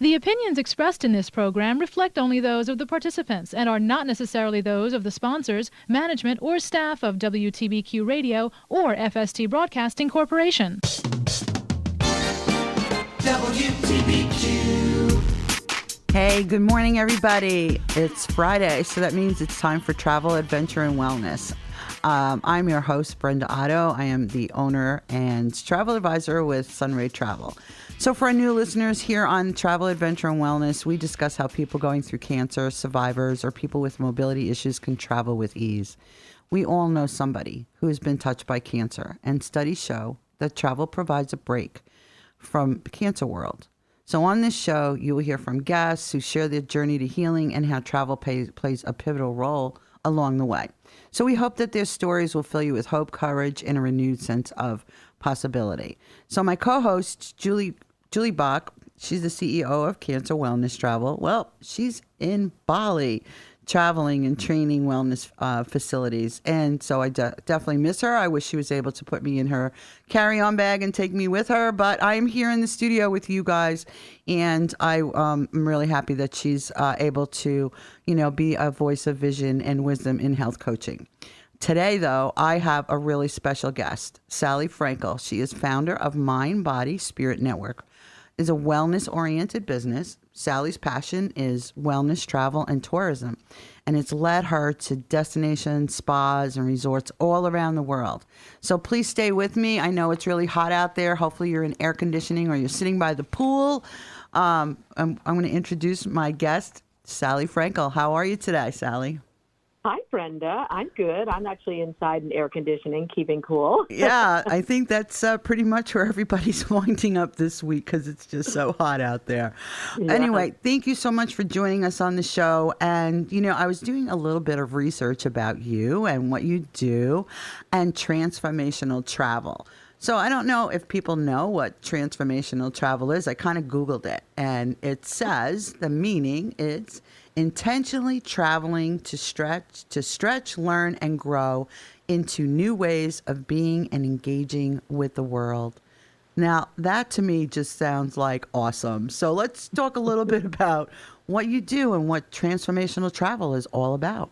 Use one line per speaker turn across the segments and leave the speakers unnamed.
The opinions expressed in this program reflect only those of the participants and are not necessarily those of the sponsors, management, or staff of WTBQ Radio or FST Broadcasting Corporation.
WTBQ. Hey, good morning, everybody. It's Friday, so that means it's time for travel, adventure, and wellness. I'm your host, Brenda Otto. I am the owner and travel advisor with Sunray Travel. So for our new listeners here on Travel, Adventure, and Wellness, we discuss how people going through cancer, survivors, or people with mobility issues can travel with ease. We all know somebody who has been touched by cancer, and studies show that travel provides a break from the cancer world. So on this show, you will hear from guests who share their journey to healing and how travel plays a pivotal role along the way. So we hope that their stories will fill you with hope, courage, and a renewed sense of possibility. So my co-host, Julie Bach, she's the CEO of Cancer Wellness Travel. Well, she's in Bali traveling and training wellness facilities. And so I definitely miss her. I wish she was able to put me in her carry-on bag and take me with her. But I'm here in the studio with you guys. And I'm really happy that she's able to, be a voice of vision and wisdom in health coaching. Today, though, I have a really special guest, Sallie Fraenkel. She is founder of Mind, Body, Spirit Network. Is a wellness-oriented business. Sallie's passion is wellness, travel, and tourism, and it's led her to destinations, spas, and resorts all around the world. So please stay with me. I know it's really hot out there. Hopefully you're in air conditioning or you're sitting by the pool. I'm going to introduce my guest, Sallie Fraenkel. How are you today, Sallie?
Hi, Brenda. I'm good. I'm actually inside in air conditioning, keeping cool.
Yeah, I think that's pretty much where everybody's winding up this week because it's just so hot out there. Yeah. Anyway, thank you so much for joining us on the show. And, I was doing a little bit of research about you and what you do and transformational travel. So I don't know if people know what transformational travel is. I kind of Googled it, and it says the meaning is intentionally traveling to stretch, learn, and grow into new ways of being and engaging with the world. Now, that to me just sounds like awesome. So let's talk a little bit about what you do and what transformational travel is all about.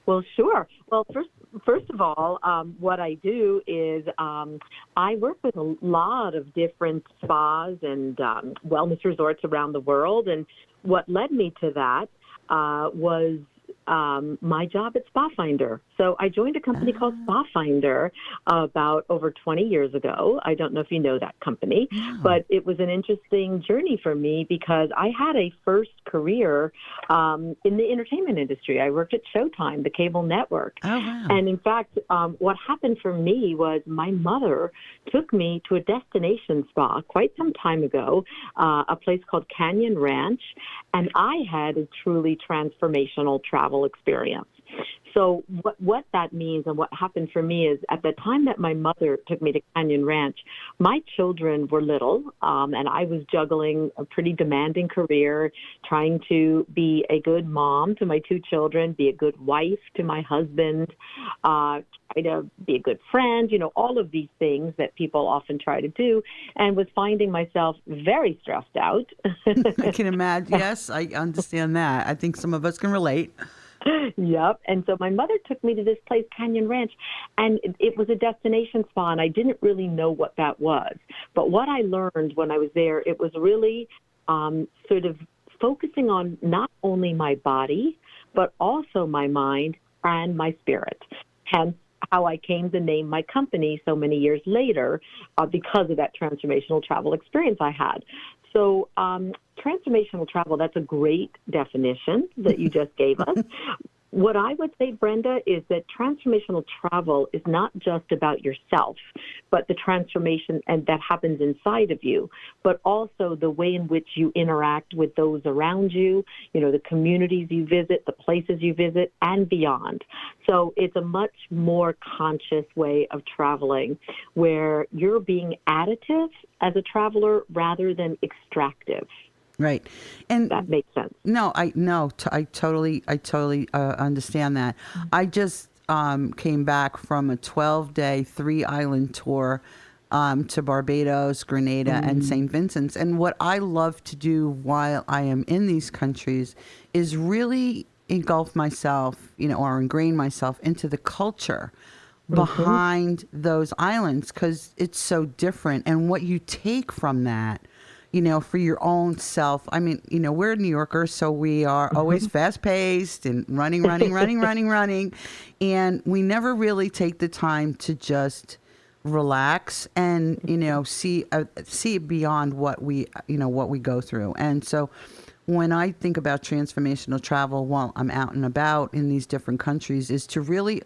Well, sure. Well, First of all, what I do is I work with a lot of different spas and wellness resorts around the world. And what led me to that was my job at Spa Finder. So I joined a company called Spa Finder about over 20 years ago. I don't know if you know that company, but it was an interesting journey for me because I had a first career in the entertainment industry. I worked at Showtime, the cable network.
Oh, wow.
And in fact, what happened for me was my mother took me to a destination spa quite some time ago, a place called Canyon Ranch, and I had a truly transformational travel experience. So what that means and what happened for me is at the time that my mother took me to Canyon Ranch, my children were little, and I was juggling a pretty demanding career, trying to be a good mom to my two children, be a good wife to my husband, try to be a good friend, all of these things that people often try to do, and was finding myself very stressed out.
I can imagine. Yes, I understand that. I think some of us can relate.
Yep. And so my mother took me to this place, Canyon Ranch, and it was a destination spa, and I didn't really know what that was. But what I learned when I was there, it was really sort of focusing on not only my body, but also my mind and my spirit. Hence how I came to name my company so many years later because of that transformational travel experience I had. So transformational travel, that's a great definition that you just gave us. What I would say, Brenda, is that transformational travel is not just about yourself, but the transformation and that happens inside of you, but also the way in which you interact with those around you, the communities you visit, the places you visit, and beyond. So it's a much more conscious way of traveling where you're being additive as a traveler rather than extractive.
Right. And
that makes sense.
No, I totally understand that. I just came back from a 12-day 3-island tour to Barbados, Grenada, and St. Vincent's. And what I love to do while I am in these countries is really engulf myself, or ingrain myself into the culture behind those islands, because it's so different. And what you take from that, for your own self. I mean, we're New Yorkers, so we are always fast paced and running. And we never really take the time to just relax and, see beyond what we go through. And so when I think about transformational travel while I'm out and about in these different countries, is to really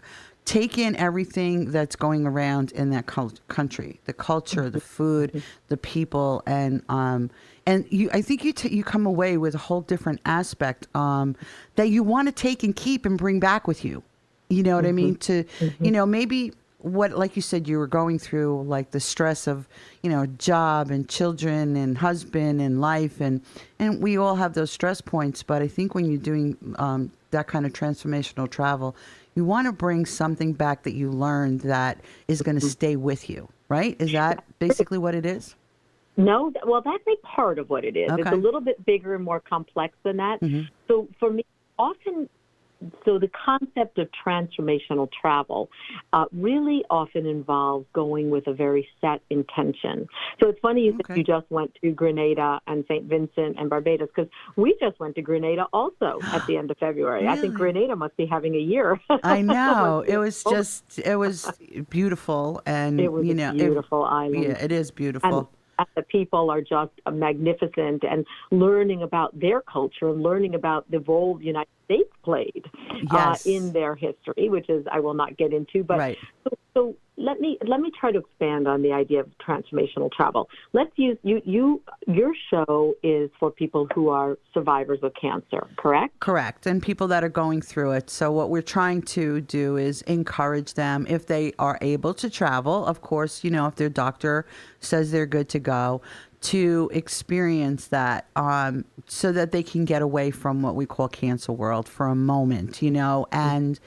take in everything that's going around in that country, the culture, the food, the people, and I think you come away with a whole different aspect that you want to take and keep and bring back with you. You know what I mean? To maybe what, like you said, you were going through, like the stress of job and children and husband and life, and we all have those stress points. But I think when you're doing that kind of transformational travel, you want to bring something back that you learned that is going to stay with you, right? Is that basically what it is?
No, well, that's a part of what it is.
Okay.
It's a little bit bigger and more complex than that. So for me, so the concept of transformational travel really often involves going with a very set intention. So it's funny you said you just went to Grenada and St. Vincent and Barbados, because we just went to Grenada also at the end of February.
Really?
I think Grenada must be having a year.
I know. It was beautiful. And,
it was a beautiful island.
Yeah, it is beautiful.
And the people are just magnificent, and learning about their culture and learning about the role the United States played in their history, which is I will not get into. But
right.
So let me try to expand on the idea of transformational travel. Let's use your show is for people who are survivors of cancer, correct?
Correct. And people that are going through it. So what we're trying to do is encourage them, if they are able to travel, of course, if their doctor says they're good to go, to experience that so that they can get away from what we call cancer world for a moment, and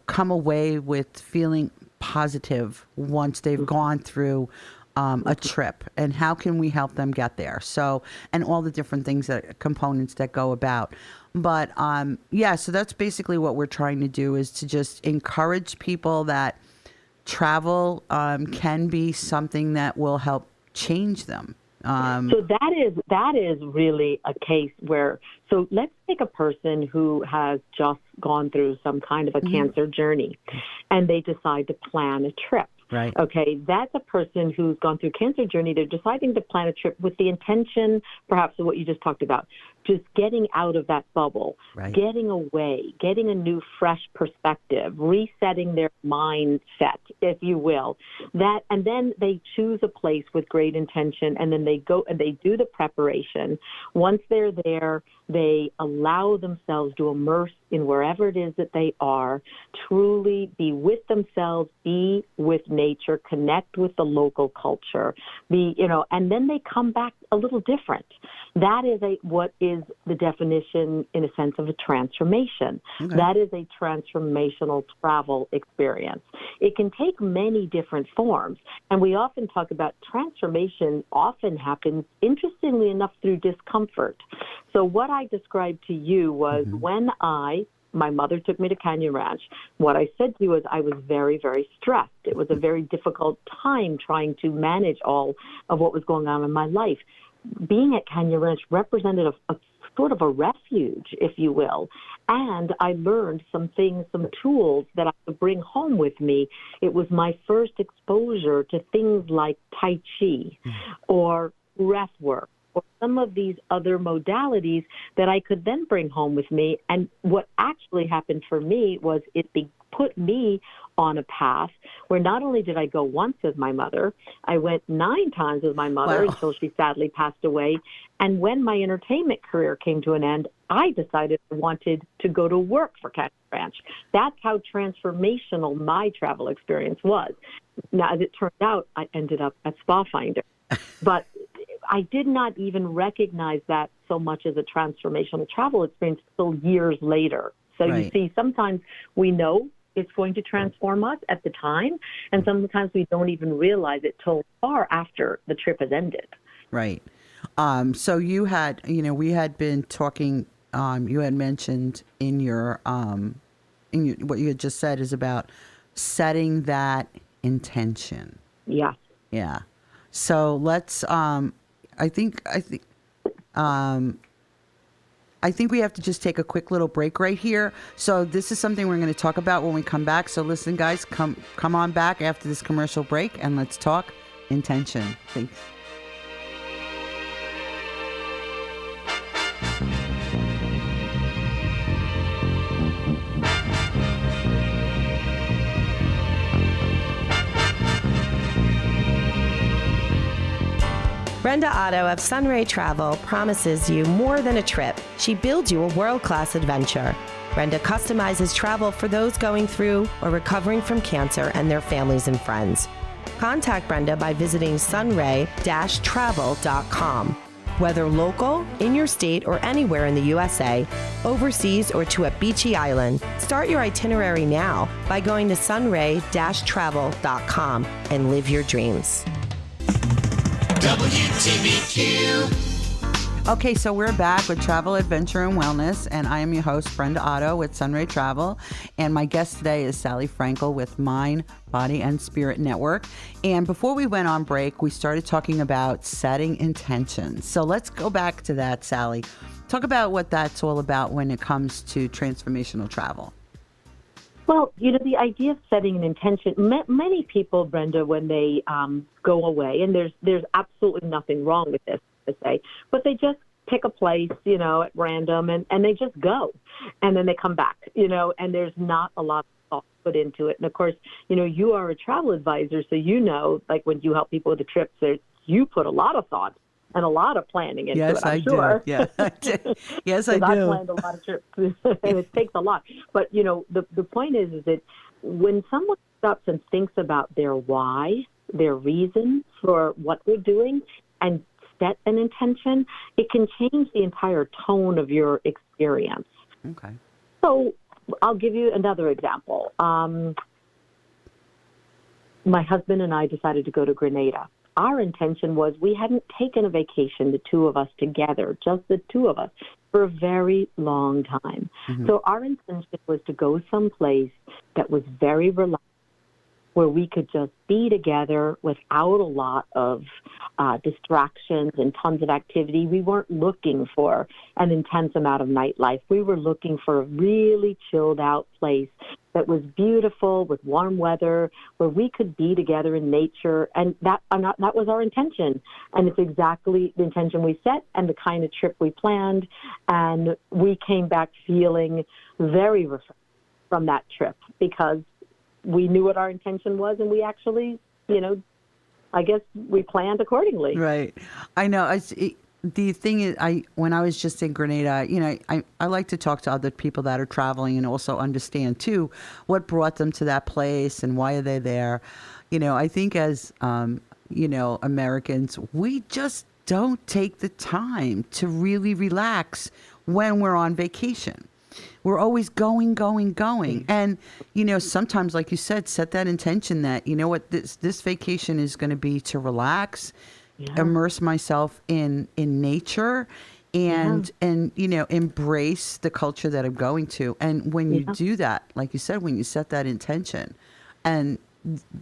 come away with feeling positive once they've gone through a trip. And how can we help them get there? So, and all the different things, components that go about. But so that's basically what we're trying to do, is to just encourage people that travel can be something that will help change them.
So that is really a case where, so let's take a person who has just gone through some kind of a cancer journey, and they decide to plan a trip.
Right.
Okay, that's a person who's gone through a cancer journey. They're deciding to plan a trip with the intention, perhaps, of what you just talked about, just getting out of that bubble, getting away, getting a new, fresh perspective, resetting their mindset, if you will. And then they choose a place with great intention, and then they go and they do the preparation. Once they're there, they allow themselves to immerse in wherever it is that they are, truly be with themselves, be with nature, connect with the local culture, and then they come back a little different. That is what is the definition, in a sense, of a transformation. Okay. That is a transformational travel experience. It can take many different forms, and we often talk about transformation often happens, interestingly enough, through discomfort. So what I described to you was when my mother took me to Canyon Ranch, what I said to you was I was very, very stressed. It was a very difficult time trying to manage all of what was going on in my life. Being at Canyon Ranch represented a sort of a refuge, if you will. And I learned some things, some tools that I could bring home with me. It was my first exposure to things like Tai Chi or breath work, or some of these other modalities that I could then bring home with me. And what actually happened for me was it put me on a path where not only did I go once with my mother, I went 9 times with my mother until she sadly passed away. And when my entertainment career came to an end, I decided I wanted to go to work for Canyon Ranch. That's how transformational my travel experience was. Now, as it turned out, I ended up at Spa Finder. But I did not even recognize that so much as a transformational travel experience until years later. So you see, sometimes we know it's going to transform us at the time. And sometimes we don't even realize it till far after the trip has ended.
Right. So you had, we had been talking, you had mentioned in your, what you had just said is about setting that intention.
Yeah.
Yeah. So let's, I think we have to just take a quick little break right here. So this is something we're going to talk about when we come back. So listen, guys, come on back after this commercial break and let's talk intention. Thanks.
Brenda Otto of Sunray Travel promises you more than a trip. She builds you a world-class adventure. Brenda customizes travel for those going through or recovering from cancer and their families and friends. Contact Brenda by visiting sunray-travel.com. Whether local, in your state, or anywhere in the USA, overseas, or to a beachy island, start your itinerary now by going to sunray-travel.com and live your dreams.
WTBQ.
Okay, so we're back with Travel, Adventure, and Wellness, and I am your host, Brenda Otto with Sunray Travel, and my guest today is Sallie Fraenkel with Mind, Body, and Spirit Network. And before we went on break, we started talking about setting intentions. So let's go back to that, Sallie. Talk about what that's all about when it comes to transformational travel.
Well, the idea of setting an intention, many people, Brenda, when they go away, and there's absolutely nothing wrong with this, to say, but they just pick a place, at random, and they just go, and then they come back, and there's not a lot of thought put into it. And, of course, you are a travel advisor, so like when you help people with the trips, you put a lot of thought and a lot of planning into it, I'm sure.
Yeah, I do. Yes, I do.
I've planned a lot of trips, and it takes a lot. But, the point is that when someone stops and thinks about their why, their reason for what they're doing, and set an intention, it can change the entire tone of your experience.
Okay.
So I'll give you another example. My husband and I decided to go to Grenada. Our intention was we hadn't taken a vacation, the two of us together, just the two of us, for a very long time. Mm-hmm. So our intention was to go someplace that was very relaxed, where we could just be together without a lot of distractions and tons of activity. We weren't looking for an intense amount of nightlife. We were looking for a really chilled out place that was beautiful with warm weather, where we could be together in nature. And that was our intention. And it's exactly the intention we set and the kind of trip we planned. And we came back feeling very refreshed from that trip because we knew what our intention was, and we actually, I guess we planned accordingly.
Right. I know. The thing is, when I was just in Grenada, I like to talk to other people that are traveling and also understand, too, what brought them to that place and why are they there. I think as, Americans, we just don't take the time to really relax when we're on vacation. We're always going. And, sometimes, like you said, set that intention that, what, this vacation is going to be to relax, immerse myself in nature and embrace the culture that I'm going to. And when you do that, like you said, when you set that intention, and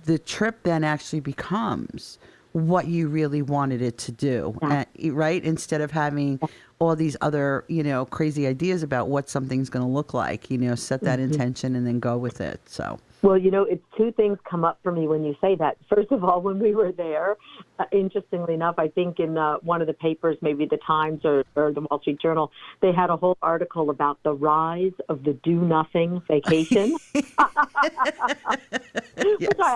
the trip then actually becomes what you really wanted it to do, right? Instead of having all these other, crazy ideas about what something's going to look like, set that intention and then go with it. So.
Well, it's two things come up for me when you say that. First of all, when we were there, interestingly enough, I think in one of the papers, maybe the Times or the Wall Street Journal, they had a whole article about the rise of the do-nothing vacation, which I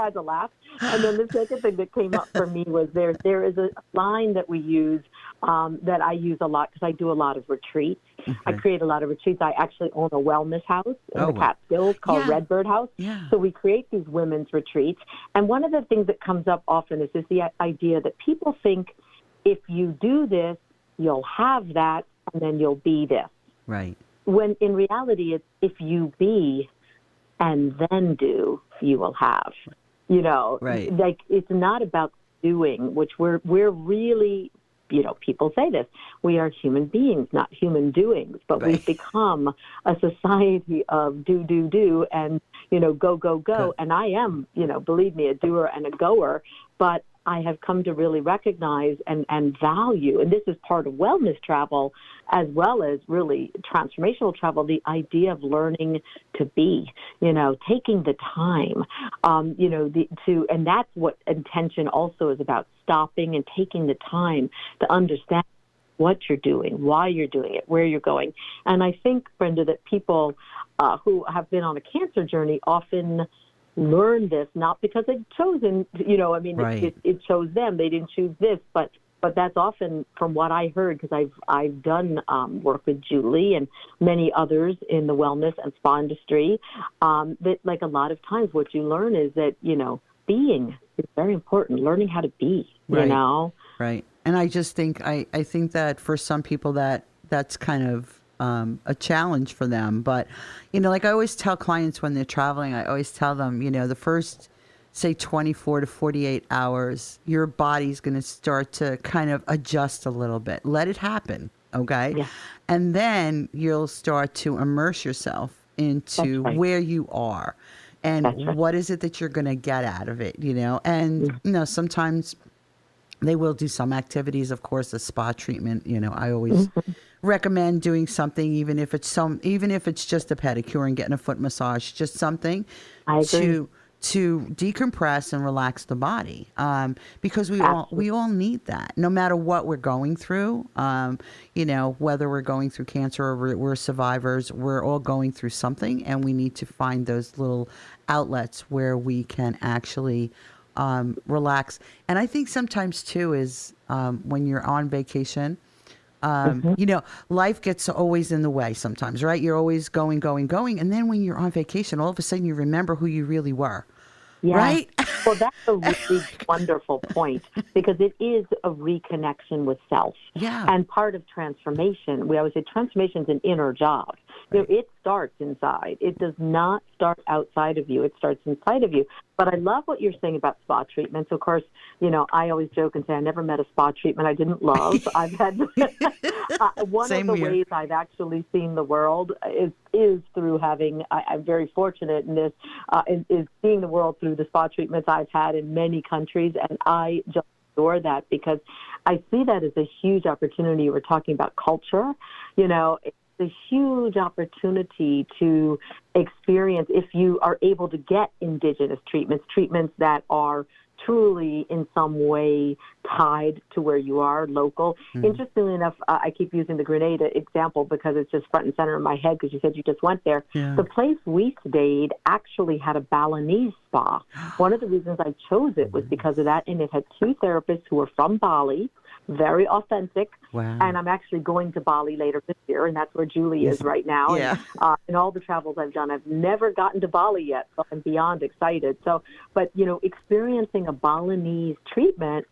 had to laugh. And then the second thing that came up for me was there is a line that we use that I use a lot because I do a lot of retreats. Okay. I create a lot of retreats. I actually own a wellness house in the Catskills called Redbird House. Yeah. So we create these women's retreats. And one of the things that comes up often is the idea that people think if you do this, you'll have that, and then you'll be this.
Right.
When in reality, it's if you be and then do, you will have.
Right.
Like, it's not about doing, which we're really, people say this, we are human beings, not human doings, but
Right.
we've become a society of do, and, go.
Good.
And I am, believe me, a doer and a goer, but I have come to really recognize and value, and this is part of wellness travel as well as really transformational travel, the idea of learning to be, taking the time, and that's what intention also is about, stopping and taking the time to understand what you're doing, why you're doing it, where you're going. And I think, Brenda, that people who have been on a cancer journey often learn this not because they've chosen,
Right.
it chose them. They didn't choose this, but that's often from what I heard, because I've done work with Julie and many others in the wellness and spa industry, that like a lot of times what you learn is that, being is very important, learning how to be,
Right. Right. And I just think, I think that for some people that's kind of a challenge for them. But, like I always tell clients when they're traveling, I always tell them, the first, say 24 to 48 hours, your body's going to start to kind of adjust a little bit. Let it happen. Okay.
Yeah.
And then you'll start to immerse yourself into
That's right.
where you are and
That's right.
what is it that you're going to get out of it, and, sometimes they will do some activities, of course, a spa treatment. I always recommend doing something, even if it's just a pedicure and getting a foot massage, just something
I agree.
to decompress and relax the body, because we
Absolutely.
all need that, no matter what we're going through. Whether we're going through cancer or we're survivors, we're all going through something, and we need to find those little outlets where we can actually relax. And I think sometimes too is when you're on vacation, life gets always in the way sometimes, right? You're always going. And then when you're on vacation, all of a sudden you remember who you really were,
Yeah.
right?
Well, that's a really wonderful point, because it is a reconnection with self.
Yeah.
And part of transformation, we always say transformation is an inner job.
Right.
It starts inside. It does not start outside of you. It starts inside of you. But I love what you're saying about spa treatments. Of course, I always joke and say I never met a spa treatment I didn't love. I've had one
Same
of the
here.
ways I've actually seen the world is through having. I'm very fortunate in this is seeing the world through the spa treatments I've had in many countries, and I just adore that, because I see that as a huge opportunity. We're talking about culture, It's a huge opportunity to experience, if you are able to get indigenous treatments that are truly in some way tied to where you are, local. Interestingly enough, I keep using the Grenada example because it's just front and center in my head, because you said you just went there.
Yeah.
The place we stayed actually had a Balinese spa. One of the reasons I chose it was because of that, and it had two therapists who were from Bali, very authentic.
Wow.
And I'm actually going to Bali later this year, and that's where Julie is right now.
Yeah.
And in all the travels I've done, I've never gotten to Bali yet, so I'm beyond excited. So, but, experiencing a Balinese treatment,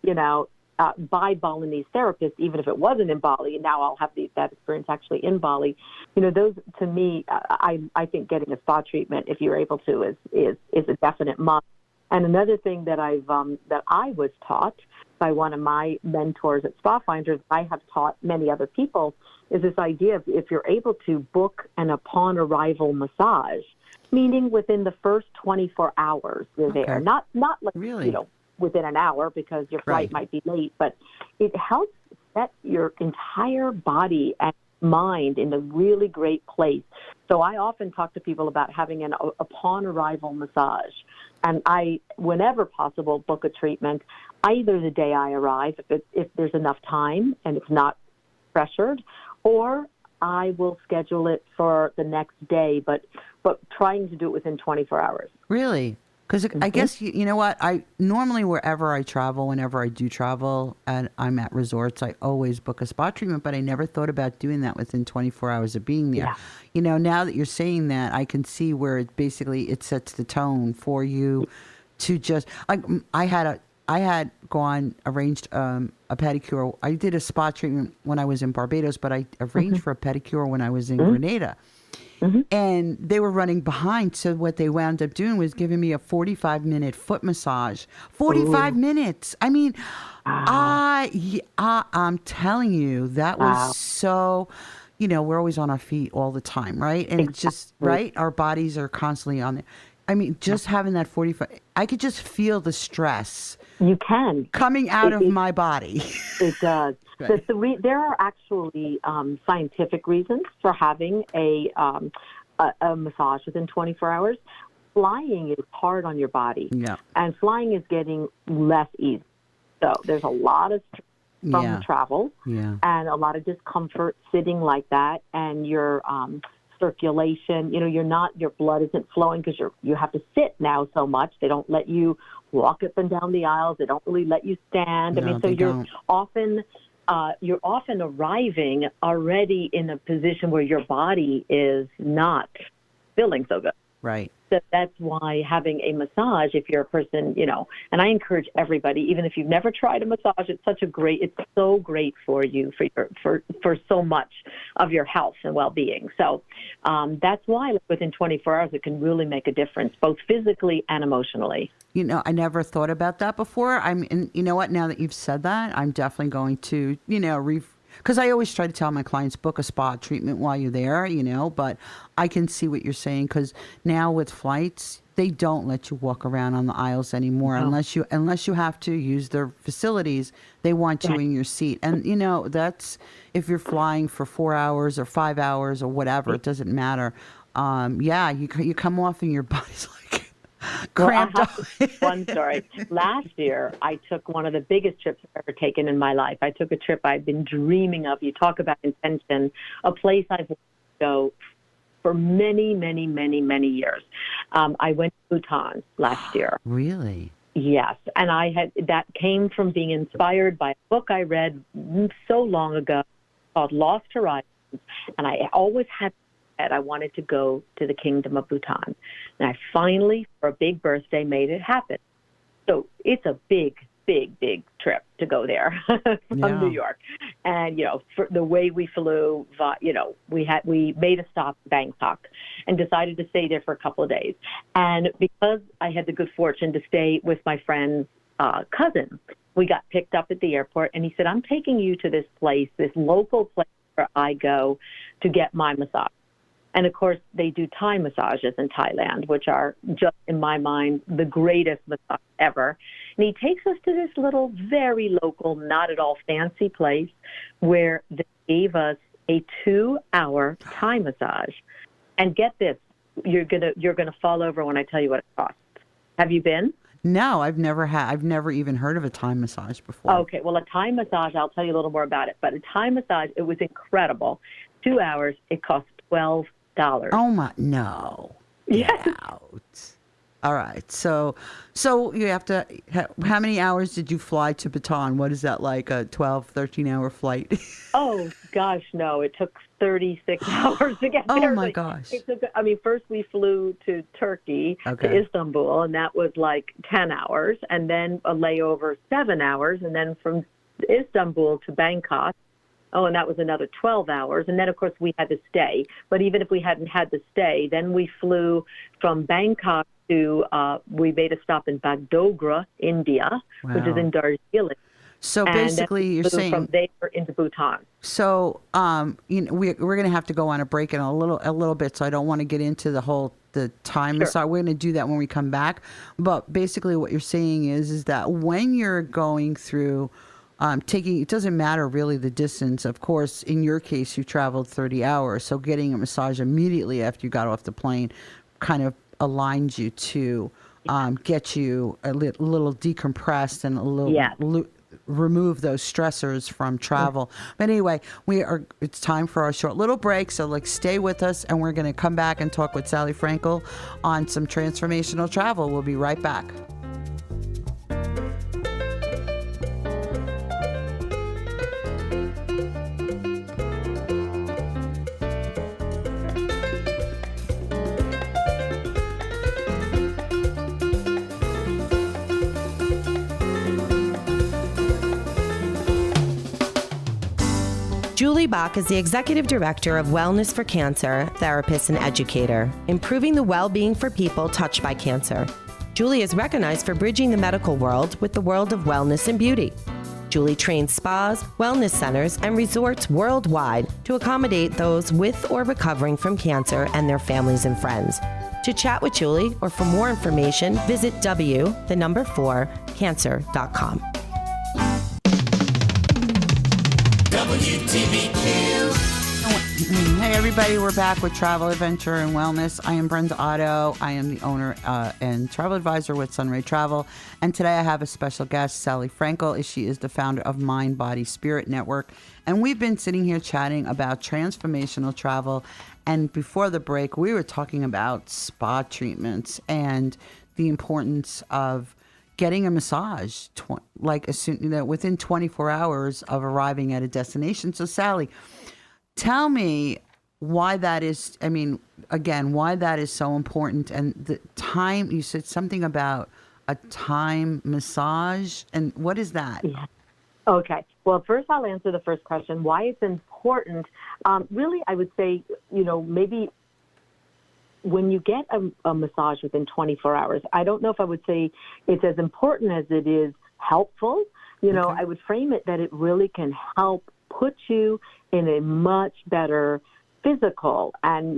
by Balinese therapists, even if it wasn't in Bali, and now I'll have that experience actually in Bali. Those, to me, I think getting a spa treatment, if you're able to, is a definite must. And another thing that I was taught by one of my mentors at Spa Finders, I have taught many other people, is this idea of if you're able to book an upon arrival massage, meaning within the first 24 hours you're there, not like
Really?
Within an hour, because your flight might be late, but it helps set your entire body and mind in a really great place. So I often talk to people about having an upon arrival massage. And I, whenever possible, book a treatment either the day I arrive, if there's enough time and it's not pressured, or I will schedule it for the next day, but trying to do it within 24 hours.
Really? Because I guess, you know what, I normally, wherever I travel, whenever I do travel and I'm at resorts, I always book a spa treatment, but I never thought about doing that within 24 hours of being there.
Yeah.
Now that you're saying that, I can see where it sets the tone for you to just, like, I had arranged a pedicure. I did a spa treatment when I was in Barbados, but I arranged for a pedicure when I was in Grenada. and they were running behind. So what they wound up doing was giving me a 45-minute foot massage. 45 minutes. I mean, I'm telling you, that was so, we're always on our feet all the time, right? And it's just, right? Our bodies are constantly on it. I mean, just having that 45, I could just feel the stress.
You can.
Coming out of my body.
It does.
Right.
There are actually scientific reasons for having a massage within 24 hours. Flying is hard on your body.
Yeah.
And flying is getting less easy. So there's a lot of stress from travel and a lot of discomfort sitting like that, and your circulation, your blood isn't flowing because you have to sit now so much. They don't let you walk up and down the aisles. They don't really let you stand.
No,
so you're often arriving already in a position where your body is not feeling so good.
Right.
So that's why having a massage, if you're a person, and I encourage everybody, even if you've never tried a massage, it's so great for you, for so much of your health and well-being. So that's why within 24 hours, it can really make a difference, both physically and emotionally.
I never thought about that before. And you know what? Now that you've said that, I'm definitely going to, because I always try to tell my clients, book a spa treatment while you're there, but I can see what you're saying, because now with flights, they don't let you walk around on the aisles anymore unless you have to use their facilities. They want you in your seat. And, that's if you're flying for 4 hours or 5 hours or whatever, it doesn't matter. You come off and your body's like cramped up.
One story. Last year, I took one of the biggest trips I've ever taken in my life. I took a trip I've been dreaming of. You talk about intention, a place I've wanted to go for many, many, many, many years. I went to Bhutan last year.
Really?
Yes. And that came from being inspired by a book I read so long ago called Lost Horizons. And I always had I wanted to go to the Kingdom of Bhutan. And I finally, for a big birthday, made it happen. So it's a big, big, big trip to go there from New York. And, for the way we flew, we made a stop in Bangkok and decided to stay there for a couple of days. And because I had the good fortune to stay with my friend's cousin, we got picked up at the airport, and he said, I'm taking you to this place, this local place where I go to get my massage. And, of course, they do Thai massages in Thailand, which are just, in my mind, the greatest massage ever. And he takes us to this little, very local, not at all fancy place where they gave us a 2-hour Thai massage. And get this, you're gonna fall over when I tell you what it costs. Have you been?
No, I've never even heard of a Thai massage before.
Okay, well, a Thai massage, I'll tell you a little more about it. But a Thai massage, it was incredible. 2 hours, it cost $12.
Oh my, no.
Yes.
Get out. All right. So you have to, how many hours did you fly to Bhutan? What is that, like a 12, 13-hour flight?
Oh, gosh, no. It took 36 hours to get there.
Oh, my gosh.
First we flew to Turkey, to Istanbul, and that was like 10 hours, and then a layover 7 hours, and then from Istanbul to Bangkok. Oh, and that was another 12 hours. And then, of course, we had to stay. But even if we hadn't had to stay, then we flew from Bangkok to, we made a stop in Bagdogra, India, which is in Darjeeling.
So basically, you're saying
from there into Bhutan.
So, we're going to have to go on a break in a little bit. So I don't want to get into the time massage. We're going to do that when we come back. But basically, what you're saying is that when you're going through it doesn't matter really the distance. Of course, in your case, you traveled 30 hours. So getting a massage immediately after you got off the plane kind of aligns you to get you a little decompressed and a little remove those stressors from travel. But anyway, it's time for our short little break. So stay with us, and we're going to come back and talk with Sallie Fraenkel on some transformational travel. We'll be right back.
Julie Bach is the Executive Director of Wellness for Cancer, therapist and educator, improving the well-being for people touched by cancer. Julie is recognized for bridging the medical world with the world of wellness and beauty. Julie trains spas, wellness centers, and resorts worldwide to accommodate those with or recovering from cancer and their families and friends. To chat with Julie or for more information, visit cancer.com.
Hey everybody, we're back with Travel, Adventure, and Wellness. I am Brenda Otto. I am the owner and travel advisor with Sunray Travel. And today I have a special guest, Sallie Fraenkel. She is the founder of Mind, Body, Spirit Network. And we've been sitting here chatting about transformational travel. And before the break, we were talking about spa treatments and the importance of getting a massage, within 24 hours of arriving at a destination. So Sallie, tell me why that is. I mean, again, why that is so important. And the time, you said something about a time massage. And what is that?
Yeah. Okay. Well, first I'll answer the first question, why it's important. Really, I would say, maybe when you get a massage within 24 hours, I don't know if I would say it's as important as it is helpful. Okay. I would frame it that it really can help put you in a much better physical and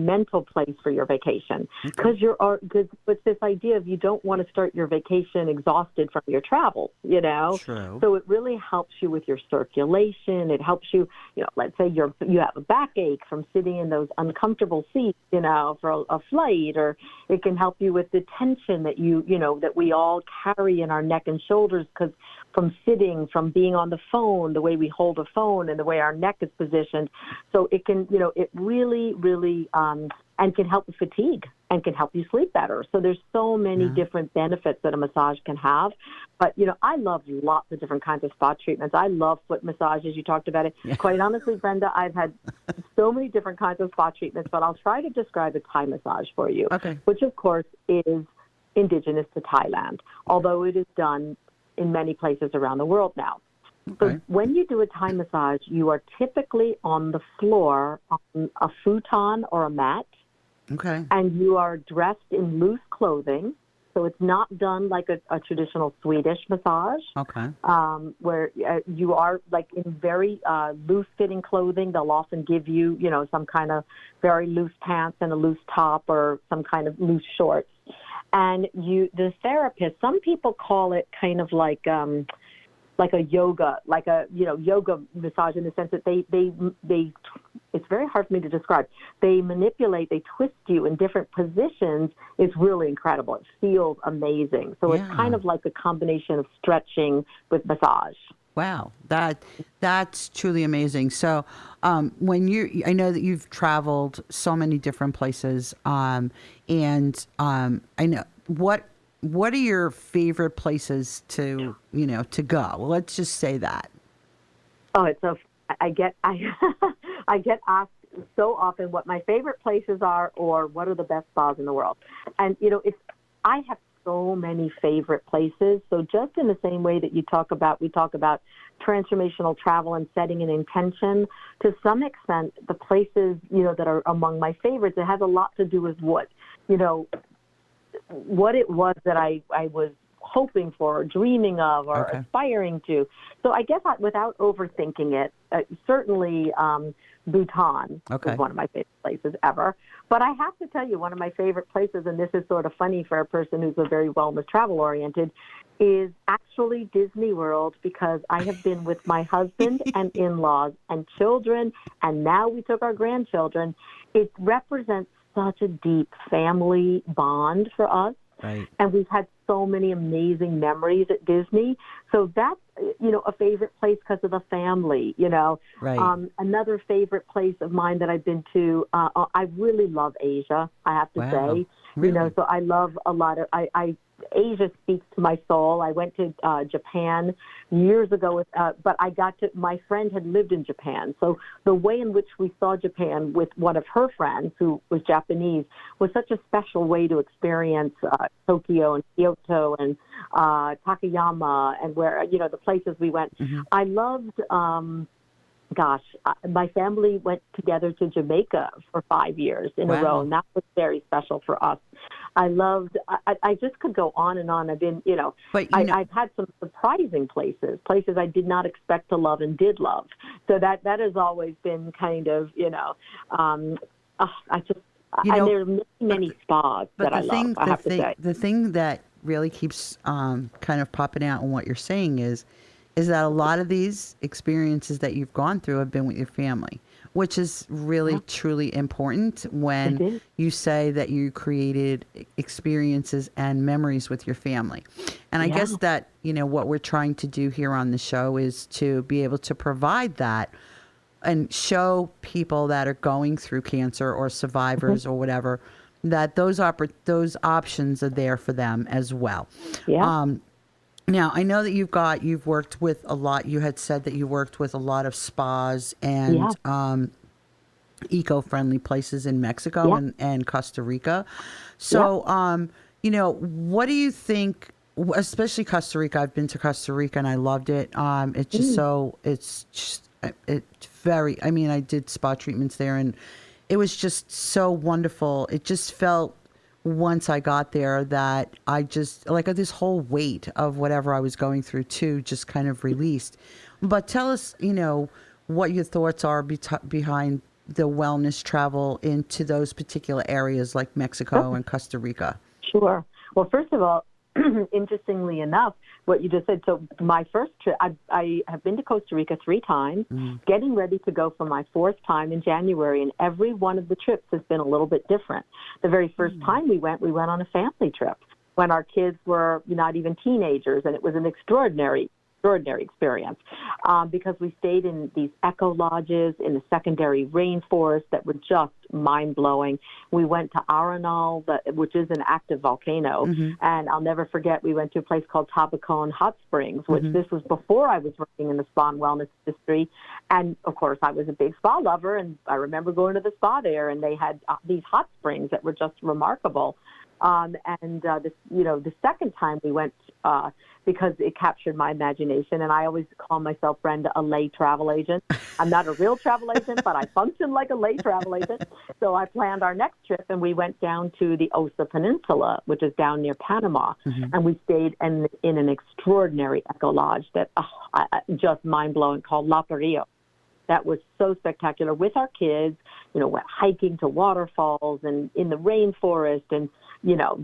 mental place for your vacation, because it's this idea of you don't want to start your vacation exhausted from your travel,
True.
So it really helps you with your circulation. It helps you, let's say you have a backache from sitting in those uncomfortable seats, for a flight, or it can help you with the tension that that we all carry in our neck and shoulders because from sitting, from being on the phone, the way we hold a phone and the way our neck is positioned. So it can, it really, really, and can help with fatigue and can help you sleep better. So there's so many different benefits that a massage can have. But, I love lots of different kinds of spa treatments. I love foot massages. You talked about it. Yeah. Quite honestly, Brenda, I've had so many different kinds of spa treatments, but I'll try to describe a Thai massage for you, which, of course, is indigenous to Thailand, although it is done in many places around the world now. So when you do a Thai massage, you are typically on the floor on a futon or a mat, and you are dressed in loose clothing. So it's not done like a traditional Swedish massage, where you are like in very loose-fitting clothing. They'll often give you, some kind of very loose pants and a loose top or some kind of loose shorts. And the therapist, some people call it kind of like a yoga, yoga massage in the sense that they it's very hard for me to describe. They manipulate, they twist you in different positions. It's really incredible. It feels amazing. So it's kind of like a combination of stretching with massage.
Wow, that's truly amazing. So, I know that you've traveled so many different places, and I know what are your favorite places to go? Well, let's just say that.
Oh, I get I get asked so often what my favorite places are, or what are the best spas in the world, and I have so many favorite places. So just in the same way that we talk about transformational travel and setting an intention, to some extent, the places, that are among my favorites, it has a lot to do with what it was that I was hoping for, or dreaming of, or aspiring to. So I guess without overthinking it, certainly Bhutan is one of my favorite places ever. But I have to tell you, one of my favorite places, and this is sort of funny for a person who's a very wellness travel-oriented, is actually Disney World, because I have been with my husband and in-laws and children, and now we took our grandchildren. It represents such a deep family bond for us. Right. And we've had so many amazing memories at Disney. So that's, a favorite place because of the family, Right. Another favorite place of mine that I've been to, I really love Asia, I have to say. Really? So I love a lot of, Asia speaks to my soul. I went to Japan years ago, but my friend had lived in Japan. So the way in which we saw Japan with one of her friends who was Japanese was such a special way to experience Tokyo and Kyoto and Takayama and where, the places we went. Mm-hmm. I loved My family went together to Jamaica for 5 years in a
Wow.
row, and that was very special for us. I just could go on and on. I've been,
But
I've had some surprising places I did not expect to love and did love. So that has always been kind of, and there are many, many spas that I love, I have to say.
The thing that really keeps kind of popping out in what you're saying is that a lot of these experiences that you've gone through have been with your family, which is really, truly important when you say that you created experiences and memories with your family. And I guess that, what we're trying to do here on the show is to be able to provide that and show people that are going through cancer or survivors or whatever, that those options are there for them as well.
Yeah.
Now, I know that you've worked with a lot. You had said that you worked with a lot of spas and eco-friendly places in Mexico and Costa Rica. So, what do you think, especially Costa Rica? I've been to Costa Rica and I loved it. It's just it's very, I did spa treatments there and it was just so wonderful. It just felt, once I got there, that I just, like, this whole weight of whatever I was going through too just kind of released. But tell us, what your thoughts are behind the wellness travel into those particular areas like Mexico and Costa Rica.
Sure. Well, first of all, interestingly enough, what you just said, so my first trip, I have been to Costa Rica 3 times, getting ready to go for my 4th time in January, and every one of the trips has been a little bit different. The very first time we went on a family trip when our kids were not even teenagers, and it was an extraordinary experience because we stayed in these eco lodges in the secondary rainforest that were just mind-blowing. We went to Arenal, which is an active volcano, and I'll never forget, we went to a place called Tabacon Hot Springs, which this was before I was working in the spa and wellness industry. And, of course, I was a big spa lover, and I remember going to the spa there, and they had these hot springs that were just remarkable. The second time we went, because it captured my imagination, and I always call myself, Brenda, a lay travel agent. I'm not a real travel agent, but I function like a lay travel agent. So I planned our next trip, and we went down to the Osa Peninsula, which is down near Panama, and we stayed in an extraordinary eco lodge that just mind-blowing, called La Perillo. That was so spectacular with our kids, went hiking to waterfalls and in the rainforest and,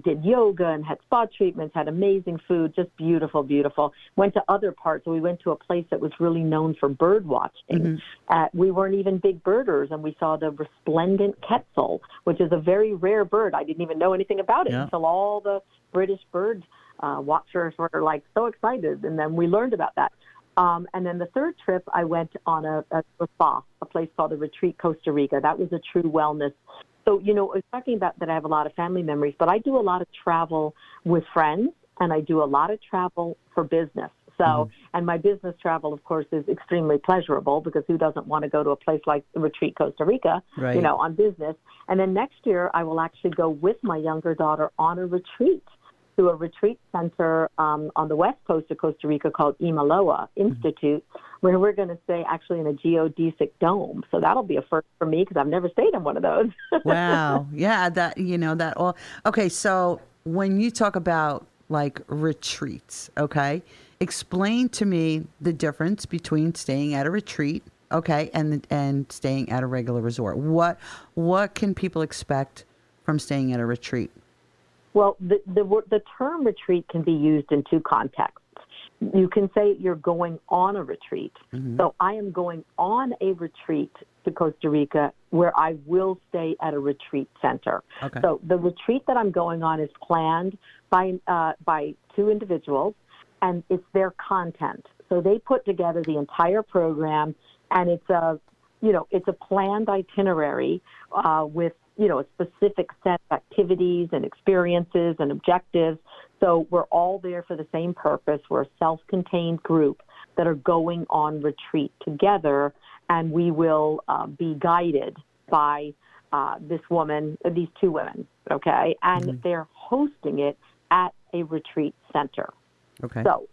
did yoga and had spa treatments, had amazing food, just beautiful, beautiful. Went to other parts. So we went to a place that was really known for bird watching. We weren't even big birders, and we saw the resplendent quetzal, which is a very rare bird. I didn't even know anything about it until all the British bird watchers were so excited, and then we learned about that. And then the third trip, I went on a spa, a place called the Retreat Costa Rica. That was a true wellness. So, I was talking about that I have a lot of family memories, but I do a lot of travel with friends, and I do a lot of travel for business. So, and my business travel, of course, is extremely pleasurable because who doesn't want to go to a place like the Retreat Costa Rica, on business? And then next year, I will actually go with my younger daughter on a retreat to a retreat center on the west coast of Costa Rica called Imaloa Institute, where we're going to stay actually in a geodesic dome. So that'll be a first for me because I've never stayed in one of those.
Wow. Yeah, that all. Okay, so when you talk about retreats, okay, explain to me the difference between staying at a retreat, okay, and staying at a regular resort. What can people expect from staying at a retreat?
Well, the term retreat can be used in 2 contexts. You can say you're going on a retreat. So I am going on a retreat to Costa Rica where I will stay at a retreat center. Okay. So the retreat that I'm going on is planned by 2 individuals, and it's their content. So they put together the entire program, and it's a planned itinerary with a specific set of activities and experiences and objectives. So we're all there for the same purpose. We're a self-contained group that are going on retreat together, and we will be guided by these 2 women, okay? And they're hosting it at a retreat center.
Okay.
So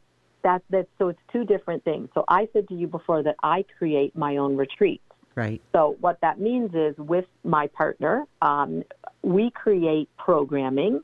So it's two different things. So I said to you before that I create my own retreats.
Right.
So what that means is with my partner, we create programming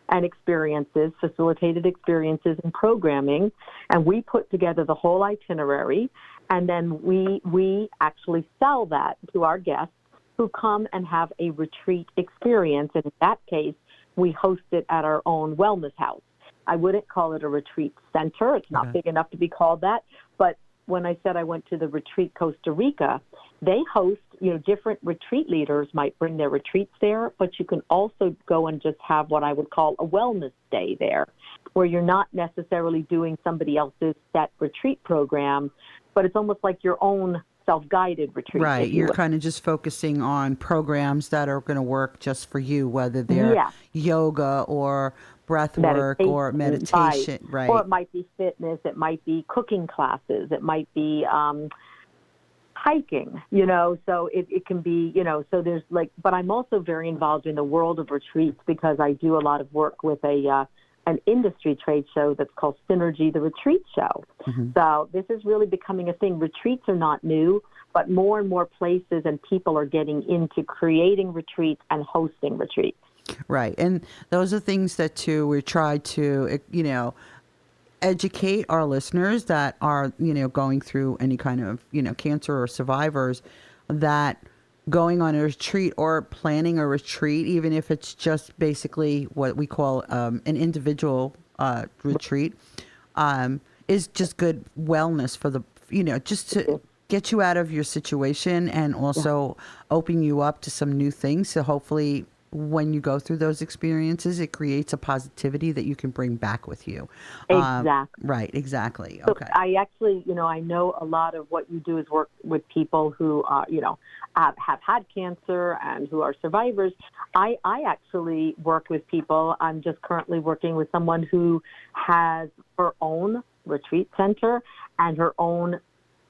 and experiences, facilitated experiences and programming, and we put together the whole itinerary, and then we actually sell that to our guests who come and have a retreat experience. And in that case, we host it at our own wellness house. I wouldn't call it a retreat center. It's not big enough to be called that. But when I said I went to the retreat Costa Rica, they host, different retreat leaders might bring their retreats there, but you can also go and just have what I would call a wellness day there, where you're not necessarily doing somebody else's set retreat program, but it's almost like your own self-guided retreat.
Right. You're kind of just focusing on programs that are going to work just for you, whether they're yoga or breath work or meditation. Right.
Or it might be fitness. It might be cooking classes. It might be hiking, so it can be, so there's but I'm also very involved in the world of retreats because I do a lot of work with an industry trade show that's called Synergy, the Retreat Show. Mm-hmm. So this is really becoming a thing. Retreats are not new, but more and more places and people are getting into creating retreats and hosting retreats.
Right. And those are things that, too, we try to, educate our listeners that are, going through any kind of, cancer or survivors, that going on a retreat or planning a retreat, even if it's just basically what we call an individual retreat, is just good wellness for the, just to get you out of your situation and also open you up to some new things. So hopefully when you go through those experiences, it creates a positivity that you can bring back with you.
Exactly.
Right, exactly.
So
okay.
I actually, I know a lot of what you do is work with people who, have had cancer and who are survivors. I actually work with people. I'm just currently working with someone who has her own retreat center and her own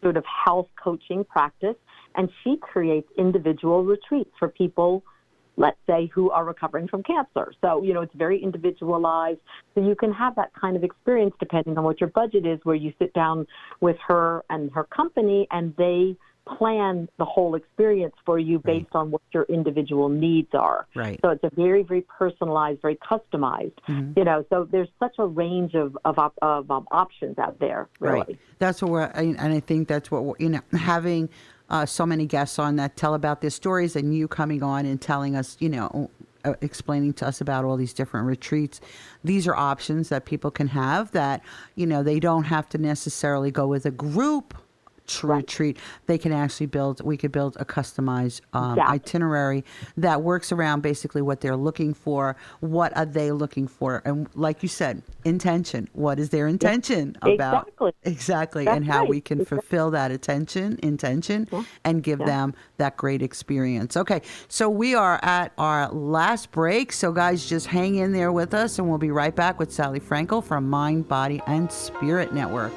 sort of health coaching practice, and she creates individual retreats for people, let's say, who are recovering from cancer. So, it's very individualized. So you can have that kind of experience depending on what your budget is, where you sit down with her and her company and they plan the whole experience for you based on what your individual needs are.
Right.
So it's a very, very personalized, very customized, so there's such a range of options out there, really.
Right. That's what and I think that's what, having so many guests on that tell about their stories and you coming on and telling us, explaining to us about all these different retreats. These are options that people can have that, they don't have to necessarily go with a group retreat. They can actually we could build a customized itinerary that works around basically what they're looking for. What are they looking for? And like you said, intention. What is their intention about? Exactly.
That's
and how we can fulfill that intention, and give them that great experience. Okay. So we are at our last break. So guys, just hang in there with us and we'll be right back with Sallie Fraenkel from Mind, Body, and Spirit Network.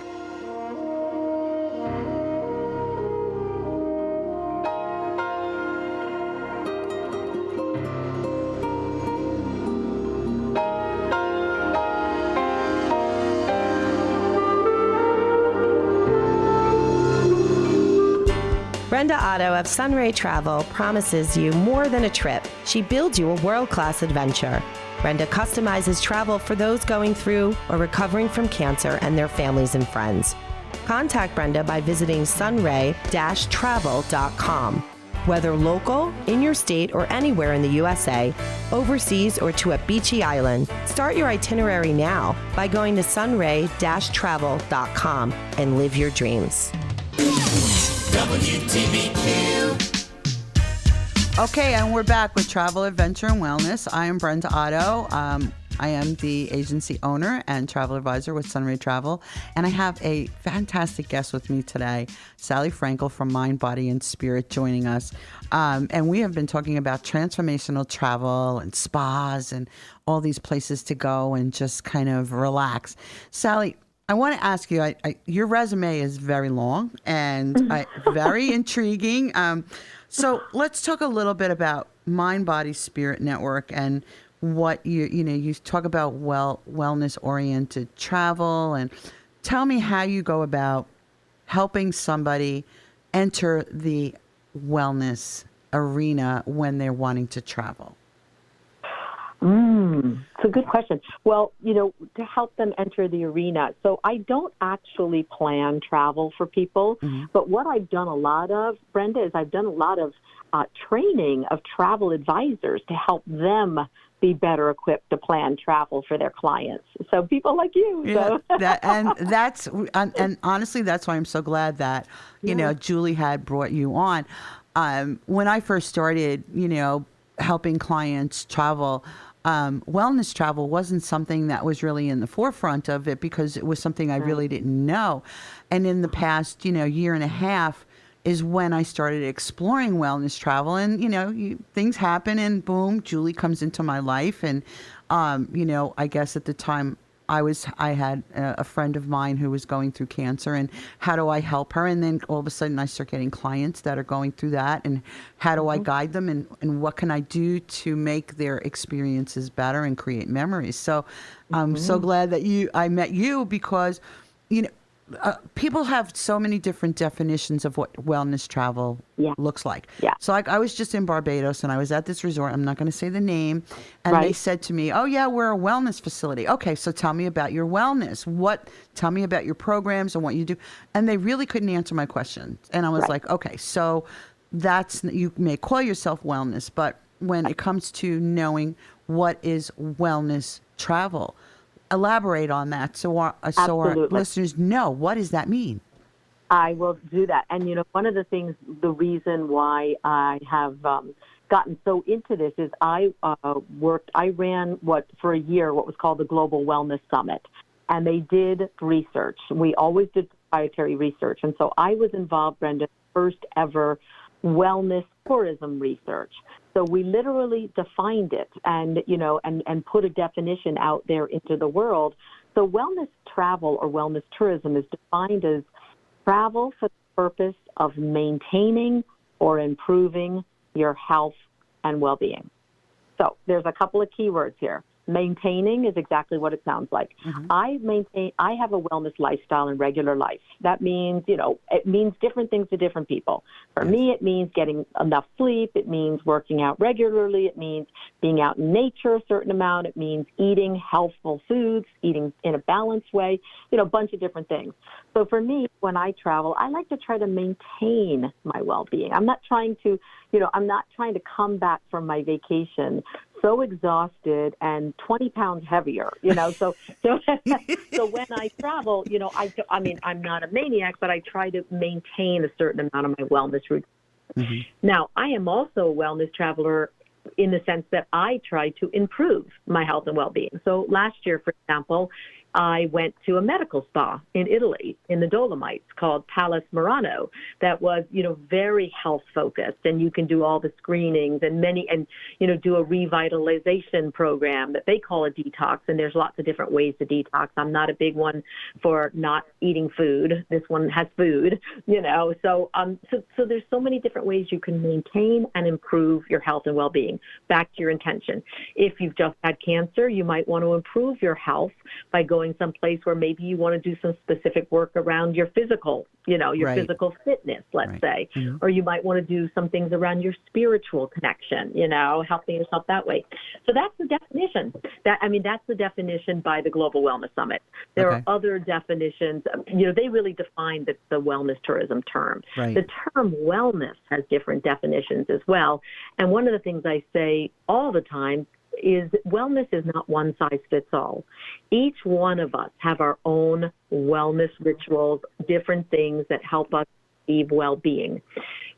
Brenda Otto of Sunray Travel promises you more than a trip. She builds you a world-class adventure. Brenda customizes travel for those going through or recovering from cancer and their families and friends. Contact Brenda by visiting sunray-travel.com. Whether local, in your state, or anywhere in the USA, overseas, or to a beachy island, start your itinerary now by going to sunray-travel.com and live your dreams.
WTBQ. Okay, and we're back with Travel, Adventure, and Wellness. I am Brenda Otto. I am the agency owner and travel advisor with Sunray Travel, and I have a fantastic guest with me today, Sallie Fraenkel from Mind, Body, and Spirit, joining us. And we have been talking about transformational travel and spas and all these places to go and just kind of relax. Sallie, I want to ask you, your resume is very long and very intriguing. So let's talk a little bit about Mind, Body, Spirit Network and what you talk about wellness-oriented travel, and tell me how you go about helping somebody enter the wellness arena when they're wanting to travel.
It's a good question. Well, to help them enter the arena. So I don't actually plan travel for people, but what I've done a lot of, Brenda, is I've done a lot of training of travel advisors to help them be better equipped to plan travel for their clients. So people like you.
Yeah,
So.
and honestly, that's why I'm so glad that, Julie had brought you on. When I first started, helping clients travel, wellness travel wasn't something that was really in the forefront of it because it was something I really didn't know. And in the past, year and a half is when I started exploring wellness travel. And, things happen and boom, Julie comes into my life. And, I guess at the time I had a friend of mine who was going through cancer, and how do I help her? And then all of a sudden I start getting clients that are going through that, and how do I guide them, and what can I do to make their experiences better and create memories? So I'm so glad that I met you because, people have so many different definitions of what wellness travel looks like.
Yeah.
So I was just in Barbados, and I was at this resort. I'm not going to say the name. And they said to me, oh, yeah, we're a wellness facility. Okay, so tell me about your wellness. Tell me about your programs and what you do. And they really couldn't answer my questions. And I was like, okay, so you may call yourself wellness, but when it comes to knowing what is wellness travel, elaborate on that so our listeners know, what does that mean?
I will do that. And, one of the things, the reason why I have gotten so into this is I ran for a year what was called the Global Wellness Summit. And they did research. We always did proprietary research. And so I was involved, Brenda, first ever wellness tourism research. So we literally defined it and put a definition out there into the world. So wellness travel or wellness tourism is defined as travel for the purpose of maintaining or improving your health and well-being. So there's a couple of keywords here. Maintaining is exactly what it sounds like. I have a wellness lifestyle in regular life. That means, it means different things to different people. For me, it means getting enough sleep. It means working out regularly. It means being out in nature a certain amount. It means eating healthful foods, eating in a balanced way, a bunch of different things. So for me, when I travel, I like to try to maintain my well-being. I'm not trying to come back from my vacation so exhausted and 20 pounds heavier, so when I travel, I'm not a maniac, but I try to maintain a certain amount of my wellness routine. Now, I am also a wellness traveler in the sense that I try to improve my health and well-being. So last year, for example, I went to a medical spa in Italy, in the Dolomites, called Palace Murano, that was, very health focused, and you can do all the screenings and do a revitalization program that they call a detox, and there's lots of different ways to detox. I'm not a big one for not eating food. This one has food, so there's so many different ways you can maintain and improve your health and well-being. Back to your intention. If you've just had cancer, you might want to improve your health by going someplace where maybe you want to do some specific work around your physical, physical fitness, let's say, or you might want to do some things around your spiritual connection, helping yourself that way. So that's the definition. That's the definition by the Global Wellness Summit. There are other definitions. They really define the wellness tourism term. The term wellness has different definitions as well. And one of the things I say all the time is wellness is not one size fits all. Each one of us have our own wellness rituals, different things that help us achieve well-being.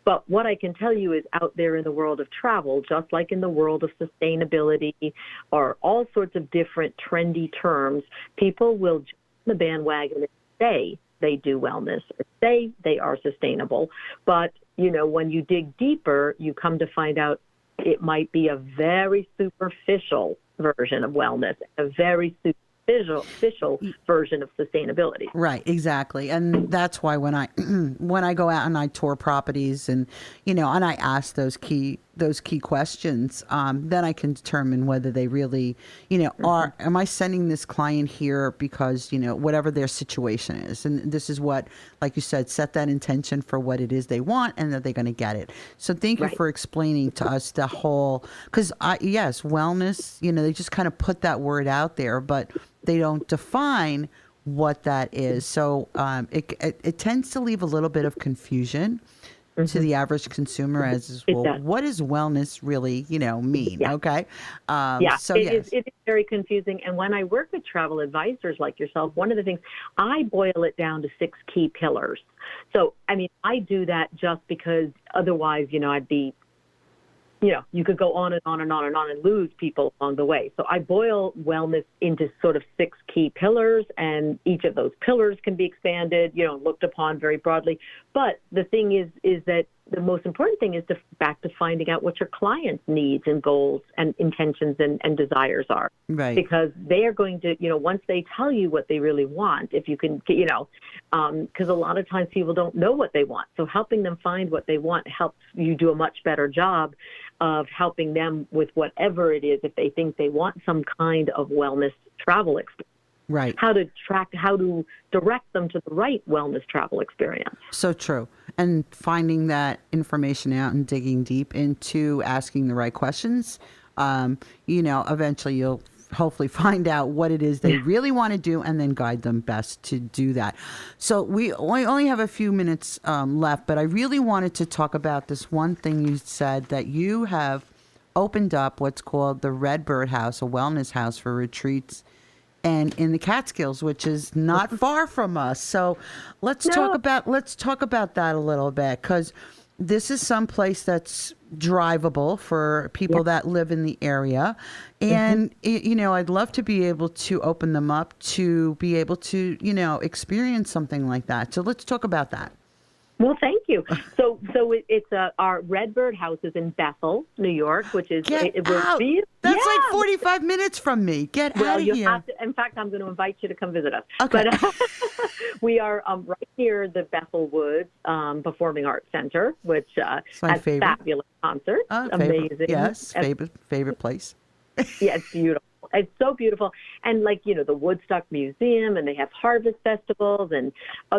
But what I can tell you is out there in the world of travel, just like in the world of sustainability or all sorts of different trendy terms, people will jump on the bandwagon and say they do wellness, or say they are sustainable. But, when you dig deeper, you come to find out it might be a very superficial version of wellness, a very official version of sustainability.
Right, exactly. And that's why when I when I go out and I tour properties and and I ask those key questions, then I can determine whether they really, am I sending this client here because, whatever their situation is. And this is what, like you said, set that intention for what it is they want and that they're going to get it. So thank you for explaining to us the whole, because yes, wellness, they just kind of put that word out there, but they don't define what that is. So it tends to leave a little bit of confusion to the average consumer as well. What does wellness really, mean?
Yeah.
Okay.
So it is very confusing. And when I work with travel advisors like yourself, one of the things, I boil it down to 6 key pillars. So, I do that just because otherwise, I'd be, you could go on and on and on and on and lose people along the way. So I boil wellness into sort of 6 key pillars, and each of those pillars can be expanded, looked upon very broadly. But the thing is that the most important thing is back to finding out what your client's needs and goals and intentions and desires are.
Right.
Because they are going to, once they tell you what they really want, if you can, because a lot of times people don't know what they want. So helping them find what they want helps you do a much better job of helping them with whatever it is if they think they want some kind of wellness travel experience.
Right.
How to direct them to the right wellness travel experience.
So true. And finding that information out and digging deep into asking the right questions, eventually you'll hopefully find out what it is they really want to do and then guide them best to do that. So we only have a few minutes left, but I really wanted to talk about this one thing you said, that you have opened up what's called the Redbird House, a wellness house for retreats and in the Catskills, which is not far from us. So let's talk about that a little bit, because this is some place that's drivable for people that live in the area. And, I'd love to be able to open them up to be able to, experience something like that. So let's talk about that.
Well, thank you. So it's our Redbird House is in Bethel, New York, which is
That's like 45 minutes from me. Get out of here.
In fact, I'm going to invite you to come visit us.
Okay.
But we are right near the Bethel Woods Performing Arts Center, which has fabulous concerts. Amazing.
Yes, favorite place.
Yeah, it's beautiful. It's so beautiful. And the Woodstock Museum, and they have harvest festivals, and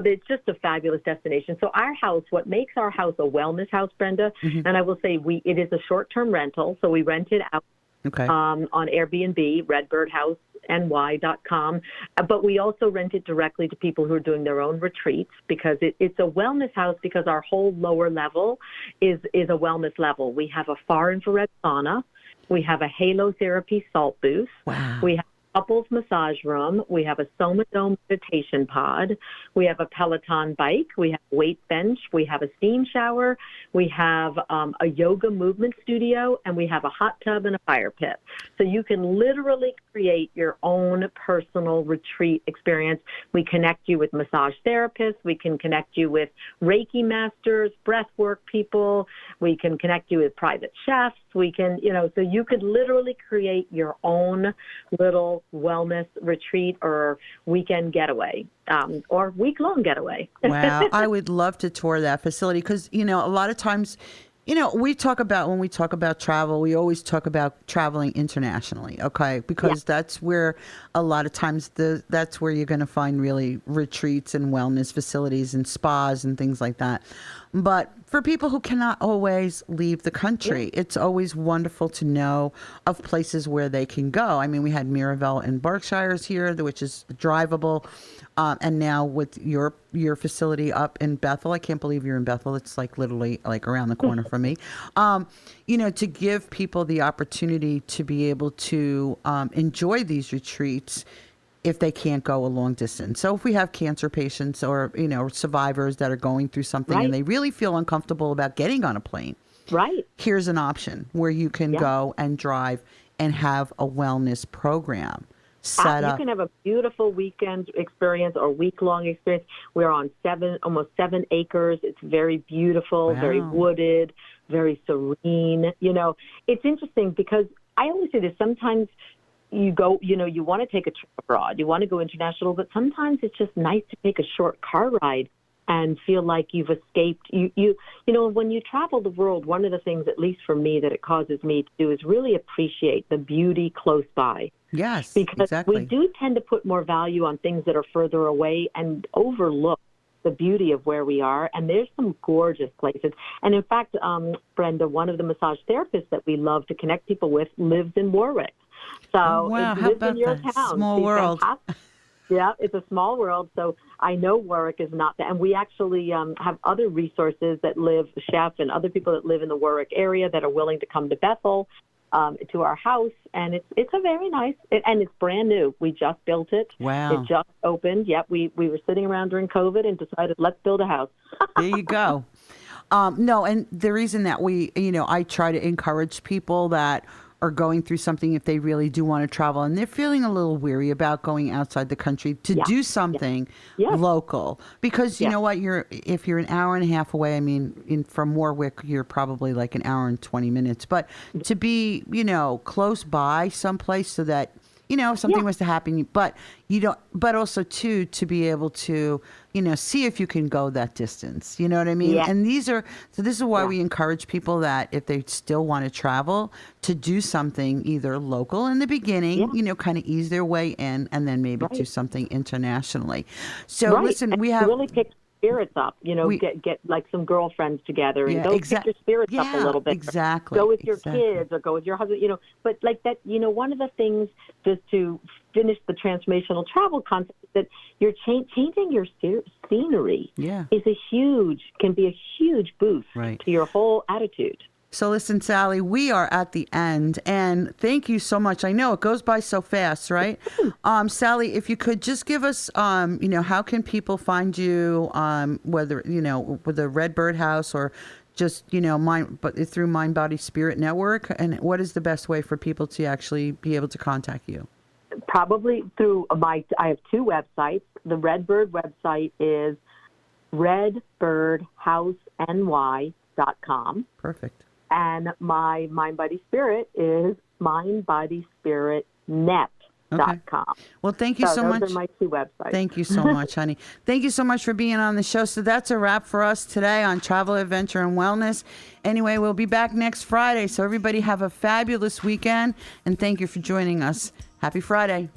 it's just a fabulous destination. So our house, what makes our house a wellness house, Brenda, and I will say it is a short-term rental. So we rent it out on Airbnb, redbirdhouseny.com. But we also rent it directly to people who are doing their own retreats, because it's a wellness house, because our whole lower level is a wellness level. We have a far infrared sauna. We have a halotherapy salt booth.
Wow.
We have a couples massage room. We have a Soma Dome meditation pod. We have a Peloton bike. We have a weight bench. We have a steam shower. We have a yoga movement studio, and we have a hot tub and a fire pit. So you can literally create your own personal retreat experience. We connect you with massage therapists. We can connect you with Reiki masters, breathwork people. We can connect you with private chefs. We can, so you could literally create your own little wellness retreat or weekend getaway, or week-long getaway.
Wow. I would love to tour that facility, because, a lot of times, when we talk about travel, we always talk about traveling internationally, okay? Because that's where a lot of times that's where you're going to find really retreats and wellness facilities and spas and things like that. But for people who cannot always leave the country, it's always wonderful to know of places where they can go. I mean, we had Miraval in Berkshires here, which is drivable. And now with your facility up in Bethel, I can't believe you're in Bethel. It's literally around the corner from me. To give people the opportunity to be able to enjoy these retreats if they can't go a long distance. So if we have cancer patients or, survivors that are going through something and they really feel uncomfortable about getting on a plane.
Right.
Here's an option where you can go and drive and have a wellness program set up.
You can have a beautiful weekend experience or week-long experience. We're on almost 7 acres. It's very beautiful, very wooded, very serene. It's interesting because I always say this. Sometimes you go, you want to take a trip abroad, you want to go international, but sometimes it's just nice to take a short car ride and feel like you've escaped. When you travel the world, one of the things, at least for me, that it causes me to do is really appreciate the beauty close by.
Yes,
because
exactly.
we do tend to put more value on things that are further away and overlook the beauty of where we are. And there's some gorgeous places. And in fact, Brenda, one of the massage therapists that we love to connect people with lives in Warwick. So
wow,
it
how
lives
about
in your
that?
town.
Small
She's
world.
fantastic. Yeah, it's a small world. So I know Warwick is not that. And we actually have other resources that live, chef and other people that live in the Warwick area that are willing to come to Bethel, to our house. And it's a very nice, and it's brand new. We just built it.
Wow.
It just opened. Yep, we were sitting around during COVID and decided, let's build a house.
There you go. No, and the reason that I try to encourage people that are going through something, if they really do want to travel and they're feeling a little weary about going outside the country, to do something local. Because you know what, if you're an hour and a half away, I mean, from Warwick, you're probably like an hour and 20 minutes. But to be, close by someplace so that, if something was to happen, but also too, to be able to, see if you can go that distance, you know what I mean? And this is why we encourage people that if they still want to travel, to do something either local in the beginning, kind of ease their way in, and then maybe do something internationally. So listen, we have
really pick spirits up, get like some girlfriends together and go pick your spirits up a little bit.
Exactly.
Go with your kids or go with your husband, but like that, one of the things, just to finish the transformational travel concept, is that you're changing your scenery can be a huge boost to your whole attitude.
So listen, Sallie, we are at the end, and thank you so much. I know it goes by so fast, right? Sallie, if you could just give us, how can people find you, whether, with the Redbird House or just, through Mind, Body, Spirit Network, and what is the best way for people to actually be able to contact you?
Probably through I have two websites. The Redbird website is redbirdhouseny.com.
Perfect.
And my Mind, Body, Spirit is mindbodyspiritnet.com.
Well, thank you so much.
Those are my two websites.
Thank you so much, honey. Thank you so much for being on the show. So that's a wrap for us today on Travel, Adventure, and Wellness. Anyway, we'll be back next Friday. So everybody have a fabulous weekend, and thank you for joining us. Happy Friday.